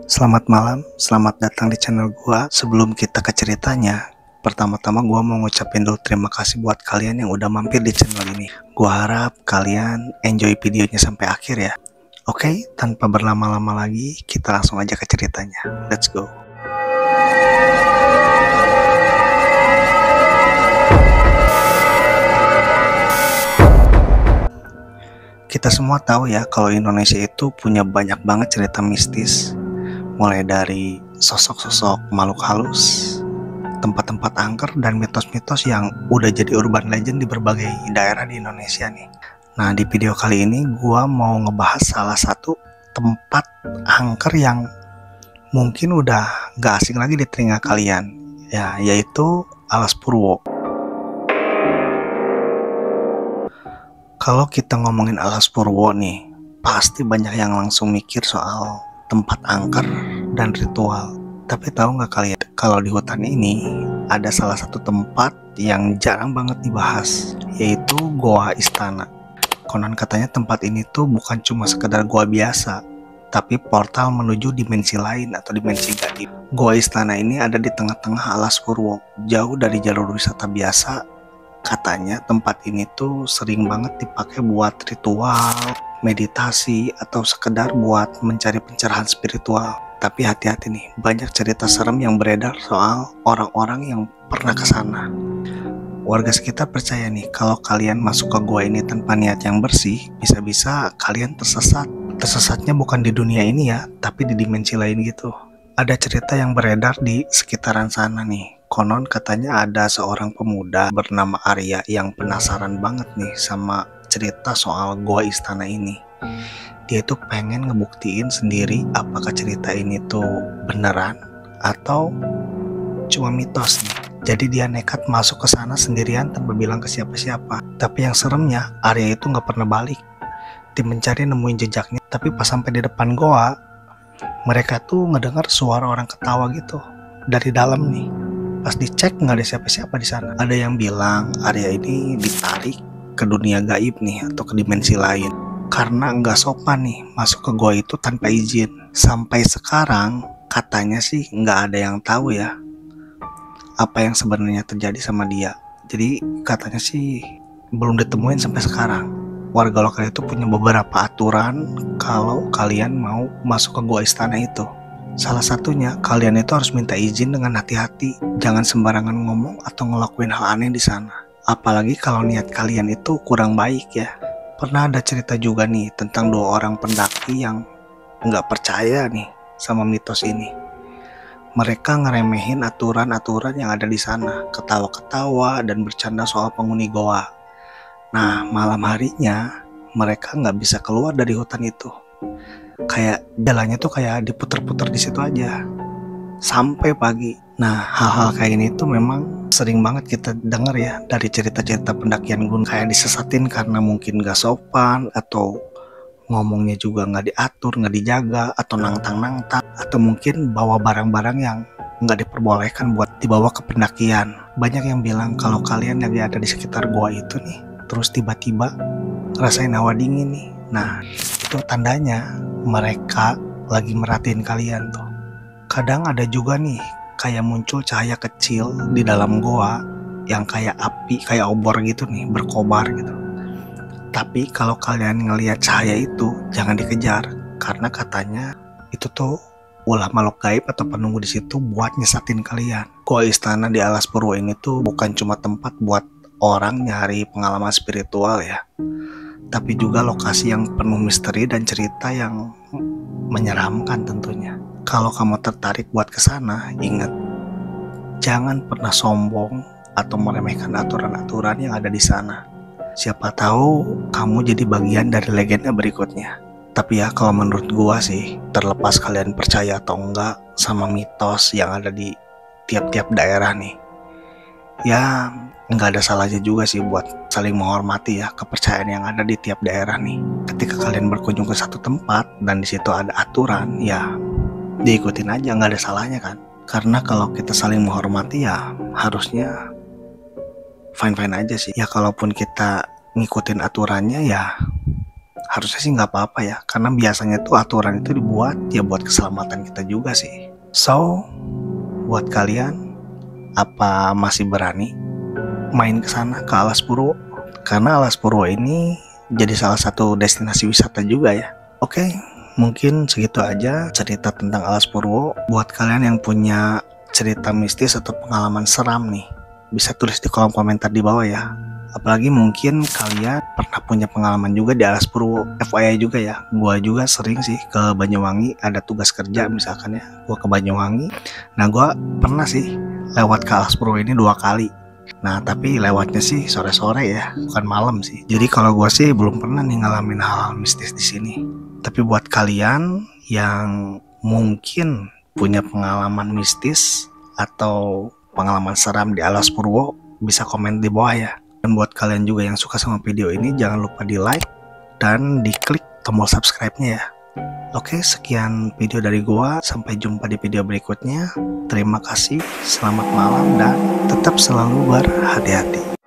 Selamat malam, selamat datang di channel gua. Sebelum kita ke ceritanya, pertama-tama gua mau ngucapin dulu terima kasih buat kalian yang udah mampir di channel ini. Gua harap kalian enjoy videonya sampai akhir ya. Oke, tanpa berlama-lama lagi, kita langsung aja ke ceritanya. Let's go. Kita semua tahu ya kalau Indonesia itu punya banyak banget cerita mistis. Mulai dari sosok-sosok makhluk halus, tempat-tempat angker, dan mitos-mitos yang udah jadi urban legend di berbagai daerah di Indonesia nih. Nah, di video kali ini gua mau ngebahas salah satu tempat angker yang mungkin udah gak asing lagi di telinga kalian, ya, yaitu Alas Purwo. Kalau kita ngomongin Alas Purwo nih, pasti banyak yang langsung mikir soal tempat angker dan ritual. Tapi tahu nggak kalian, kalau di hutan ini ada salah satu tempat yang jarang banget dibahas, yaitu Goa Istana. Konon katanya tempat ini tuh bukan cuma sekedar goa biasa, tapi portal menuju dimensi lain atau dimensi gaib. Goa Istana ini ada di tengah-tengah Alas Purwo, jauh dari jalur wisata biasa. Katanya tempat ini tuh sering banget dipakai buat ritual, meditasi, atau sekedar buat mencari pencerahan spiritual. Tapi hati-hati nih, banyak cerita serem yang beredar soal orang-orang yang pernah ke sana. Warga sekitar percaya nih, kalau kalian masuk ke gua ini tanpa niat yang bersih, bisa-bisa kalian tersesat. Tersesatnya bukan di dunia ini ya, tapi di dimensi lain gitu. Ada cerita yang beredar di sekitaran sana nih. Konon katanya ada seorang pemuda bernama Arya yang penasaran banget nih sama cerita soal Goa Istana ini. Dia tuh pengen ngebuktiin sendiri apakah cerita ini tuh beneran atau cuma mitos nih. Jadi dia nekat masuk ke sana sendirian tanpa bilang ke siapa-siapa. Tapi yang seremnya, Arya itu nggak pernah balik. Tim mencari nemuin jejaknya, tapi pas sampai di depan goa, mereka tuh ngedengar suara orang ketawa gitu dari dalam nih. Pas dicek nggak ada siapa-siapa di sana. Ada yang bilang Arya ini ditarik ke dunia gaib nih atau ke dimensi lain karena nggak sopan nih masuk ke gua itu tanpa izin. Sampai sekarang katanya sih nggak ada yang tahu ya apa yang sebenarnya terjadi sama dia. Jadi katanya sih belum ditemuin sampai sekarang. Warga lokal itu punya beberapa aturan kalau kalian mau masuk ke gua istana itu. Salah satunya, kalian itu harus minta izin dengan hati-hati. Jangan sembarangan ngomong atau ngelakuin hal aneh di sana. Apalagi kalau niat kalian itu kurang baik ya. Pernah ada cerita juga nih tentang dua orang pendaki yang nggak percaya nih sama mitos ini. Mereka ngeremehin aturan-aturan yang ada di sana, ketawa-ketawa dan bercanda soal penghuni goa. Nah, malam harinya mereka nggak bisa keluar dari hutan itu. Kayak jalannya tuh kayak diputer-puter di situ aja sampai pagi. Nah, hal-hal kayak ini tuh memang sering banget kita dengar ya dari cerita-cerita pendakian gunung, kayak disesatin karena mungkin gak sopan, atau ngomongnya juga gak diatur, gak dijaga, atau nangtang-nangtang, atau mungkin bawa barang-barang yang gak diperbolehkan buat dibawa ke pendakian. Banyak yang bilang kalau kalian lagi ada di sekitar gua itu nih, terus tiba-tiba rasain hawa dingin nih, nah itu tandanya mereka lagi merhatiin kalian tuh. Kadang ada juga nih kayak muncul cahaya kecil di dalam goa yang kayak api, kayak obor gitu nih, berkobar gitu. Tapi kalau kalian ngelihat cahaya itu jangan dikejar, karena katanya itu tuh ulah makhluk gaib atau penunggu di situ buat nyesatin kalian. Goa Istana di Alas Purwo ini tuh bukan cuma tempat buat orang nyari pengalaman spiritual ya, tapi juga lokasi yang penuh misteri dan cerita yang menyeramkan tentunya. Kalau kamu tertarik buat kesana, ingat, jangan pernah sombong atau meremehkan aturan-aturan yang ada di sana. Siapa tahu kamu jadi bagian dari legenda berikutnya. Tapi ya kalau menurut gua sih, terlepas kalian percaya atau enggak sama mitos yang ada di tiap-tiap daerah nih, ya nggak ada salahnya juga sih buat saling menghormati ya kepercayaan yang ada di tiap daerah nih. Ketika kalian berkunjung ke satu tempat dan di situ ada aturan, ya diikutin aja, nggak ada salahnya kan. Karena kalau kita saling menghormati ya harusnya fine-fine aja sih. Ya kalaupun kita ngikutin aturannya ya harusnya sih nggak apa-apa ya, karena biasanya tuh aturan itu dibuat ya buat keselamatan kita juga sih. So, buat kalian, apa masih berani main ke sana, ke Alas Purwo? Karena Alas Purwo ini jadi salah satu destinasi wisata juga ya. Oke, mungkin segitu aja cerita tentang Alas Purwo. Buat kalian yang punya cerita mistis atau pengalaman seram nih, bisa tulis di kolom komentar di bawah ya. Apalagi mungkin kalian pernah punya pengalaman juga di Alas Purwo. FYI juga ya, gua juga sering sih ke Banyuwangi, ada tugas kerja misalkan ya, gua ke Banyuwangi. Nah, gua pernah sih lewat ke Alas Purwo ini 2 kali. Nah, tapi lewatnya sih sore-sore ya, bukan malam sih. Jadi kalau gua sih belum pernah nih ngalamin hal-hal mistis di sini. Tapi buat kalian yang mungkin punya pengalaman mistis atau pengalaman seram di Alas Purwo, bisa komen di bawah ya. Dan buat kalian juga yang suka sama video ini, jangan lupa di like dan diklik tombol subscribe-nya ya. Oke, sekian video dari gua. Sampai jumpa di video berikutnya. Terima kasih, selamat malam, dan tetap selalu berhati-hati.